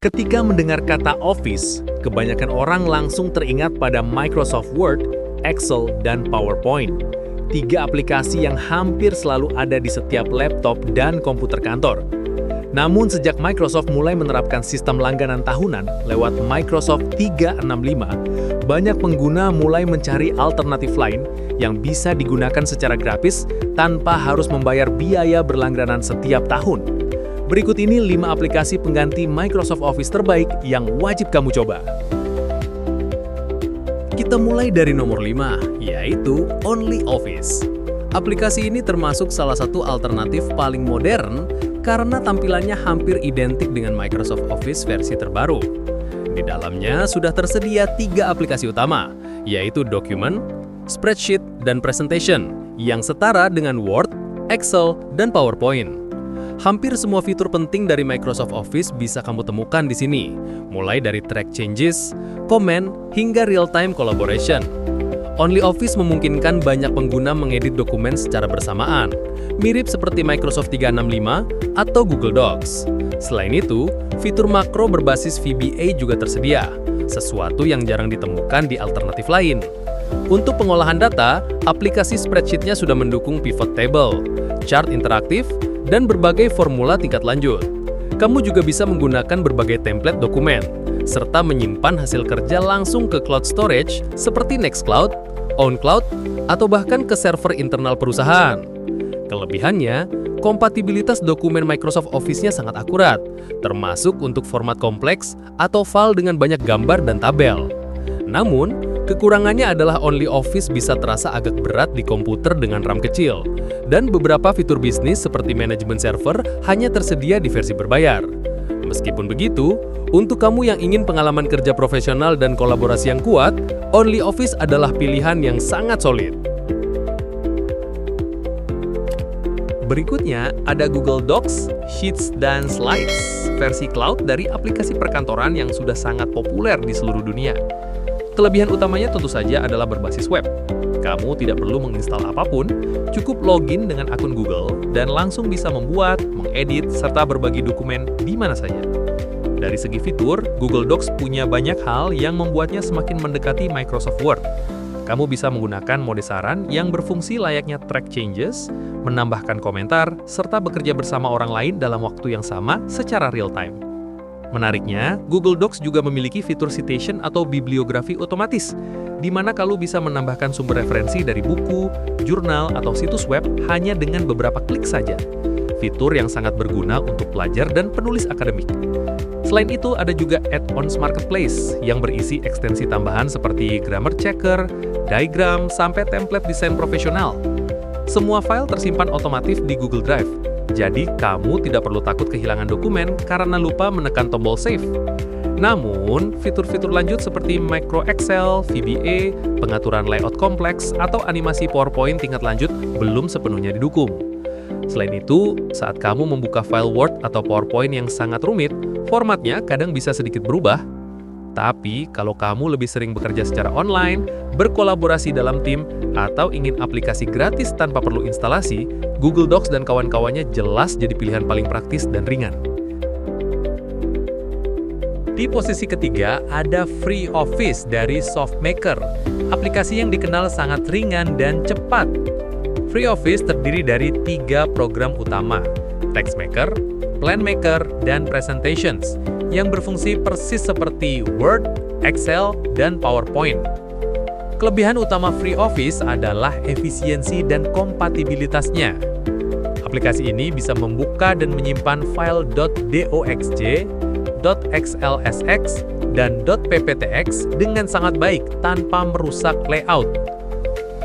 Ketika mendengar kata Office, kebanyakan orang langsung teringat pada Microsoft Word, Excel, dan PowerPoint. Tiga aplikasi yang hampir selalu ada di setiap laptop dan komputer kantor. Namun sejak Microsoft mulai menerapkan sistem langganan tahunan lewat Microsoft 365, banyak pengguna mulai mencari alternatif lain yang bisa digunakan secara gratis tanpa harus membayar biaya berlangganan setiap tahun. Berikut ini 5 aplikasi pengganti Microsoft Office terbaik yang wajib kamu coba. Kita mulai dari nomor 5, yaitu OnlyOffice. Aplikasi ini termasuk salah satu alternatif paling modern karena tampilannya hampir identik dengan Microsoft Office versi terbaru. Di dalamnya sudah tersedia 3 aplikasi utama, yaitu Document, Spreadsheet, dan Presentation, yang setara dengan Word, Excel, dan PowerPoint. Hampir semua fitur penting dari Microsoft Office bisa kamu temukan di sini, mulai dari track changes, comment, hingga real-time collaboration. OnlyOffice memungkinkan banyak pengguna mengedit dokumen secara bersamaan, mirip seperti Microsoft 365 atau Google Docs. Selain itu, fitur makro berbasis VBA juga tersedia, sesuatu yang jarang ditemukan di alternatif lain. Untuk pengolahan data, aplikasi spreadsheet-nya sudah mendukung pivot table, chart interaktif, dan berbagai formula tingkat lanjut. Kamu juga bisa menggunakan berbagai template dokumen, serta menyimpan hasil kerja langsung ke cloud storage seperti Nextcloud, OnCloud, atau bahkan ke server internal perusahaan. Kelebihannya, kompatibilitas dokumen Microsoft Office-nya sangat akurat, termasuk untuk format kompleks atau file dengan banyak gambar dan tabel. Namun, kekurangannya adalah OnlyOffice bisa terasa agak berat di komputer dengan RAM kecil, dan beberapa fitur bisnis seperti manajemen server hanya tersedia di versi berbayar. Meskipun begitu, untuk kamu yang ingin pengalaman kerja profesional dan kolaborasi yang kuat, OnlyOffice adalah pilihan yang sangat solid. Berikutnya, ada Google Docs, Sheets, dan Slides, versi cloud dari aplikasi perkantoran yang sudah sangat populer di seluruh dunia. Kelebihan utamanya tentu saja adalah berbasis web. Kamu tidak perlu menginstal apapun, cukup login dengan akun Google dan langsung bisa membuat, mengedit, serta berbagi dokumen di mana saja. Dari segi fitur, Google Docs punya banyak hal yang membuatnya semakin mendekati Microsoft Word. Kamu bisa menggunakan mode saran yang berfungsi layaknya track changes, menambahkan komentar, serta bekerja bersama orang lain dalam waktu yang sama secara real-time. Menariknya, Google Docs juga memiliki fitur citation atau bibliografi otomatis, di mana kamu bisa menambahkan sumber referensi dari buku, jurnal, atau situs web hanya dengan beberapa klik saja. Fitur yang sangat berguna untuk pelajar dan penulis akademik. Selain itu, ada juga Add-ons Marketplace yang berisi ekstensi tambahan seperti grammar checker, diagram, sampai template desain profesional. Semua file tersimpan otomatis di Google Drive. Jadi, kamu tidak perlu takut kehilangan dokumen karena lupa menekan tombol save. Namun, fitur-fitur lanjut seperti Micro Excel, VBA, pengaturan layout kompleks, atau animasi PowerPoint tingkat lanjut belum sepenuhnya didukung. Selain itu, saat kamu membuka file Word atau PowerPoint yang sangat rumit, formatnya kadang bisa sedikit berubah. Tapi, kalau kamu lebih sering bekerja secara online, berkolaborasi dalam tim, atau ingin aplikasi gratis tanpa perlu instalasi, Google Docs dan kawan-kawannya jelas jadi pilihan paling praktis dan ringan. Di posisi ketiga, ada FreeOffice dari SoftMaker, aplikasi yang dikenal sangat ringan dan cepat. FreeOffice terdiri dari 3 program utama, TextMaker, PlanMaker, dan Presentations, yang berfungsi persis seperti Word, Excel, dan PowerPoint. Kelebihan utama FreeOffice adalah efisiensi dan kompatibilitasnya. Aplikasi ini bisa membuka dan menyimpan file .doxj, .xlsx, dan .pptx dengan sangat baik tanpa merusak layout.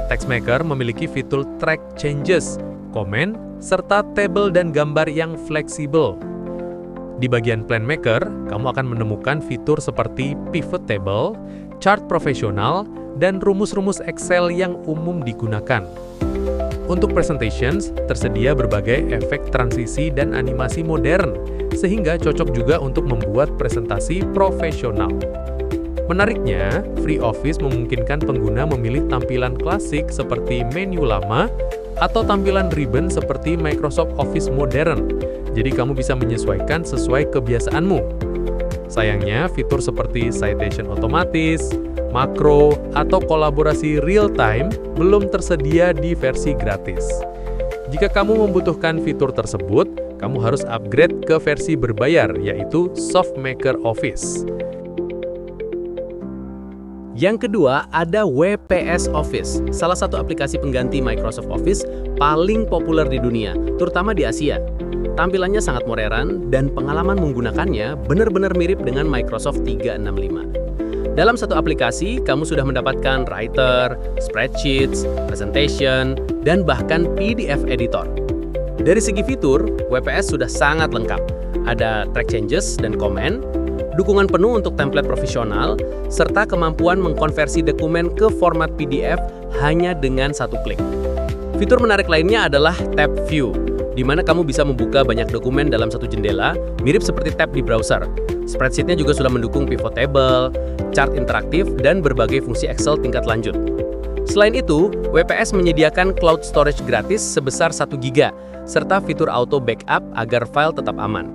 TextMaker memiliki fitur track changes, comment, serta tabel dan gambar yang fleksibel. Di bagian PlanMaker, kamu akan menemukan fitur seperti pivot table, chart profesional, dan rumus-rumus Excel yang umum digunakan. Untuk presentations, tersedia berbagai efek transisi dan animasi modern, sehingga cocok juga untuk membuat presentasi profesional. Menariknya, FreeOffice memungkinkan pengguna memilih tampilan klasik seperti menu lama atau tampilan ribbon seperti Microsoft Office modern. Jadi kamu bisa menyesuaikan sesuai kebiasaanmu. Sayangnya, fitur seperti citation otomatis, makro, atau kolaborasi real-time belum tersedia di versi gratis. Jika kamu membutuhkan fitur tersebut, kamu harus upgrade ke versi berbayar, yaitu SoftMaker Office. Yang kedua, ada WPS Office, salah satu aplikasi pengganti Microsoft Office paling populer di dunia, terutama di Asia. Tampilannya sangat modern dan pengalaman menggunakannya benar-benar mirip dengan Microsoft 365. Dalam satu aplikasi, kamu sudah mendapatkan Writer, Spreadsheets, Presentation, dan bahkan PDF Editor. Dari segi fitur, WPS sudah sangat lengkap. Ada track changes dan komen, dukungan penuh untuk template profesional, serta kemampuan mengkonversi dokumen ke format PDF hanya dengan satu klik. Fitur menarik lainnya adalah Tab View, di mana kamu bisa membuka banyak dokumen dalam satu jendela, mirip seperti tab di browser. Spreadsheet-nya juga sudah mendukung pivot table, chart interaktif, dan berbagai fungsi Excel tingkat lanjut. Selain itu, WPS menyediakan cloud storage gratis sebesar 1 GB, serta fitur auto backup agar file tetap aman.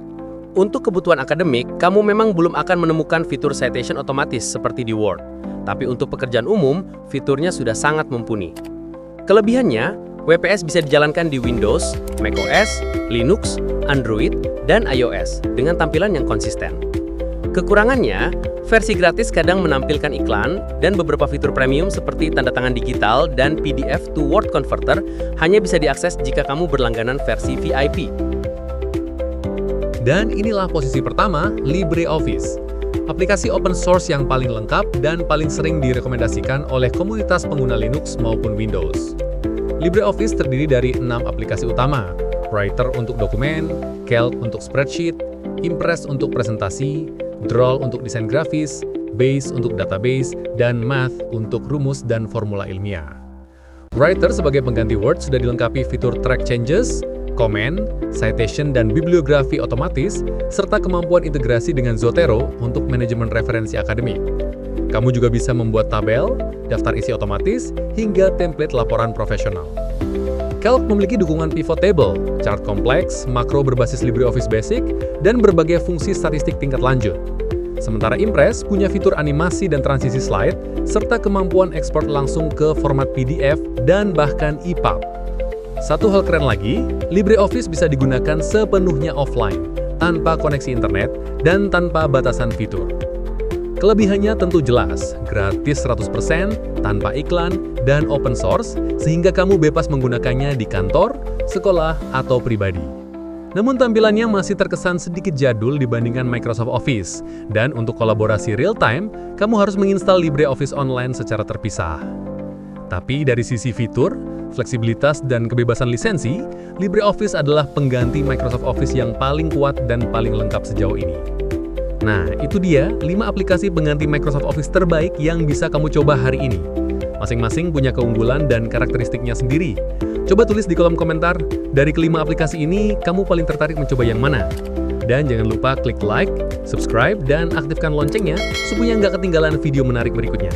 Untuk kebutuhan akademik, kamu memang belum akan menemukan fitur citation otomatis seperti di Word. Tapi untuk pekerjaan umum, fiturnya sudah sangat mumpuni. Kelebihannya, WPS bisa dijalankan di Windows, macOS, Linux, Android, dan iOS dengan tampilan yang konsisten. Kekurangannya, versi gratis kadang menampilkan iklan dan beberapa fitur premium seperti tanda tangan digital dan PDF to Word Converter hanya bisa diakses jika kamu berlangganan versi VIP. Dan inilah posisi pertama, LibreOffice. Aplikasi open source yang paling lengkap dan paling sering direkomendasikan oleh komunitas pengguna Linux maupun Windows. LibreOffice terdiri dari 6 aplikasi utama, Writer untuk dokumen, Calc untuk spreadsheet, Impress untuk presentasi, Draw untuk desain grafis, Base untuk database, dan Math untuk rumus dan formula ilmiah. Writer sebagai pengganti Word sudah dilengkapi fitur track changes, komen, citation dan bibliografi otomatis, serta kemampuan integrasi dengan Zotero untuk manajemen referensi akademik. Kamu juga bisa membuat tabel, daftar isi otomatis, hingga template laporan profesional. Calc memiliki dukungan pivot table, chart kompleks, makro berbasis LibreOffice Basic, dan berbagai fungsi statistik tingkat lanjut. Sementara Impress punya fitur animasi dan transisi slide, serta kemampuan ekspor langsung ke format PDF dan bahkan EPUB. Satu hal keren lagi, LibreOffice bisa digunakan sepenuhnya offline, tanpa koneksi internet dan tanpa batasan fitur. Kelebihannya tentu jelas, gratis 100%, tanpa iklan, dan open source, sehingga kamu bebas menggunakannya di kantor, sekolah, atau pribadi. Namun tampilannya masih terkesan sedikit jadul dibandingkan Microsoft Office, dan untuk kolaborasi real-time, kamu harus menginstal LibreOffice Online secara terpisah. Tapi dari sisi fitur, fleksibilitas, dan kebebasan lisensi, LibreOffice adalah pengganti Microsoft Office yang paling kuat dan paling lengkap sejauh ini. Nah, itu dia 5 aplikasi pengganti Microsoft Office terbaik yang bisa kamu coba hari ini. Masing-masing punya keunggulan dan karakteristiknya sendiri. Coba tulis di kolom komentar, dari kelima aplikasi ini, kamu paling tertarik mencoba yang mana? Dan jangan lupa klik like, subscribe, dan aktifkan loncengnya supaya nggak ketinggalan video menarik berikutnya.